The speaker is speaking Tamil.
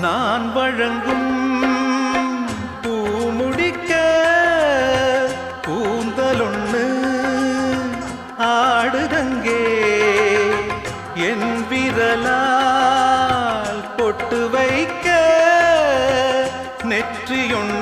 நான் வழங்கும் பூமுடிக்க கூந்தலொண்ணு ஆடுதங்கே என் விரலால் பொட்டு வைக்க நெற்றியொன்று